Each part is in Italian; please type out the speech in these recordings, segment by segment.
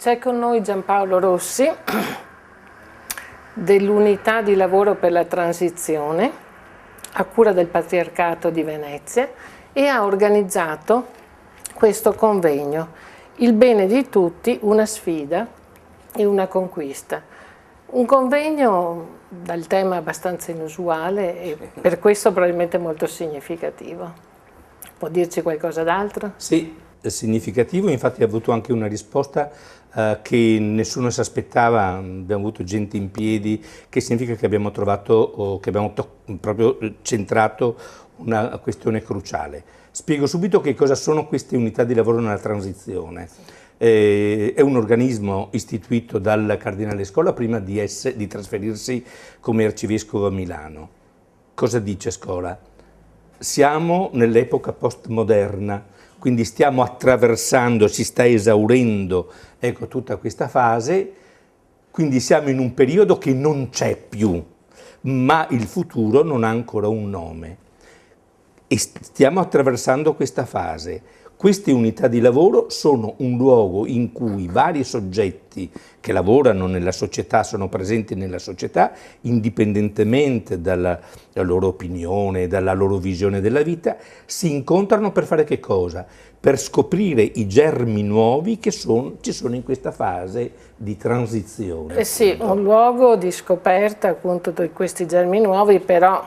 C'è con noi Giampaolo Rossi dell'Unità di Lavoro per la Transizione a cura del Patriarcato di Venezia e ha organizzato questo convegno, Il bene di tutti, una sfida e una conquista. Un convegno dal tema abbastanza inusuale e per questo probabilmente molto significativo. Può dirci qualcosa d'altro? Sì, è significativo, infatti ha avuto anche una risposta che nessuno si aspettava, abbiamo avuto gente in piedi, che significa che abbiamo trovato, che abbiamo proprio centrato una questione cruciale. Spiego subito che cosa sono queste unità di lavoro nella transizione. È un organismo istituito dal Cardinale Scola prima di trasferirsi come arcivescovo a Milano. Cosa dice Scola? Siamo nell'epoca postmoderna, quindi stiamo attraversando, si sta esaurendo, ecco, tutta questa fase, quindi siamo in un periodo che non c'è più, ma il futuro non ha ancora un nome. E stiamo attraversando questa fase. Queste unità di lavoro sono un luogo in cui vari soggetti che lavorano nella società, sono presenti nella società, indipendentemente dalla loro opinione, dalla loro visione della vita, si incontrano per fare che cosa? Per scoprire i germi nuovi che ci sono in questa fase di transizione. Sì, un luogo di scoperta appunto di questi germi nuovi, però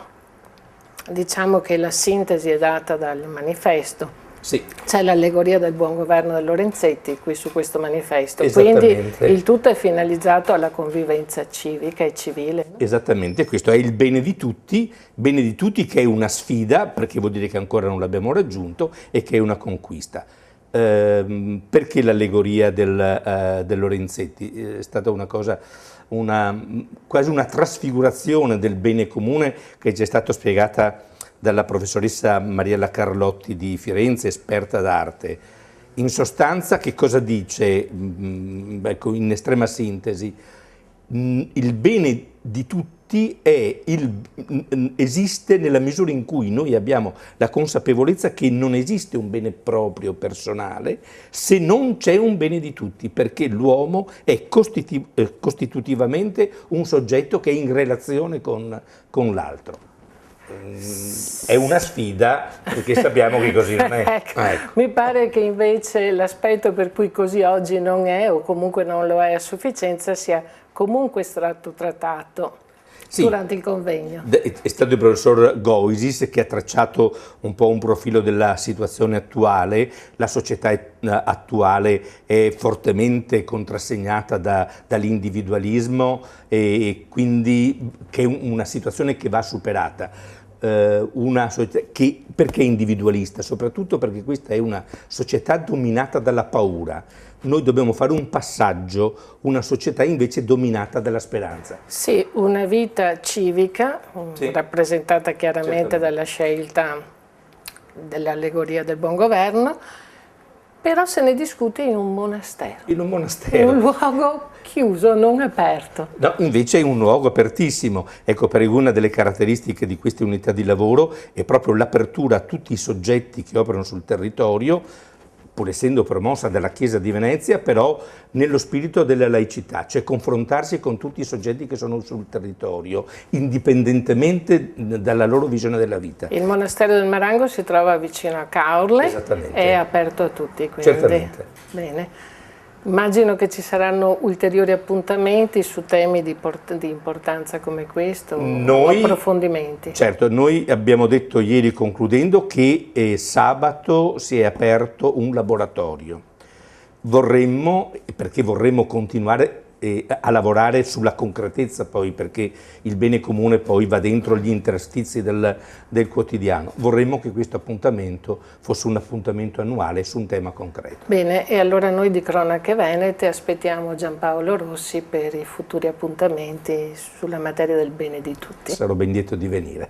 diciamo che la sintesi è data dal manifesto. Sì. C'è l'allegoria del buon governo del Lorenzetti qui su questo manifesto, quindi il tutto è finalizzato alla convivenza civica e civile. No? Esattamente, questo è il bene di tutti che è una sfida, perché vuol dire che ancora non l'abbiamo raggiunto, e che è una conquista. Perché l'allegoria del Lorenzetti? È stata una cosa, quasi una trasfigurazione del bene comune che ci è stata spiegata dalla professoressa Mariella Carlotti di Firenze, esperta d'arte. In sostanza, che cosa dice? Ecco, in estrema sintesi, il bene di tutti esiste nella misura in cui noi abbiamo la consapevolezza che non esiste un bene proprio personale se non c'è un bene di tutti, perché l'uomo è costitutivamente un soggetto che è in relazione con l'altro. È una sfida, perché sappiamo che così non è. Ecco. Mi pare che invece l'aspetto per cui così oggi non è, o comunque non lo è a sufficienza, sia comunque stato trattato durante il convegno. È stato il professor Goisis che ha tracciato un po' un profilo della situazione attuale. La società attuale è fortemente contrassegnata dall'individualismo e quindi che è una situazione che va superata. Una società perché individualista? Soprattutto perché questa è una società dominata dalla paura. Noi dobbiamo fare un passaggio, una società invece dominata dalla speranza. Sì, una vita civica, rappresentata chiaramente dalla scelta dell'allegoria del buon governo, però se ne discute in un monastero. In un monastero. In un luogo chiuso, non aperto. No, invece è un luogo apertissimo. Ecco, per una delle caratteristiche di queste unità di lavoro è proprio l'apertura a tutti i soggetti che operano sul territorio, pur essendo promossa dalla Chiesa di Venezia, però nello spirito della laicità, cioè confrontarsi con tutti i soggetti che sono sul territorio, indipendentemente dalla loro visione della vita. Il monastero del Marango si trova vicino a Caorle, è aperto a tutti, quindi. Certamente. Bene. Immagino che ci saranno ulteriori appuntamenti su temi di importanza come questo, o approfondimenti. Certo, noi abbiamo detto ieri concludendo che sabato si è aperto un laboratorio. Perché vorremmo continuare a lavorare sulla concretezza poi, perché il bene comune poi va dentro gli interstizi del quotidiano. Vorremmo che questo appuntamento fosse un appuntamento annuale su un tema concreto. Bene, e allora noi di Cronache Venete aspettiamo Giampaolo Rossi per i futuri appuntamenti sulla materia del bene di tutti. Sarò ben lieto di venire.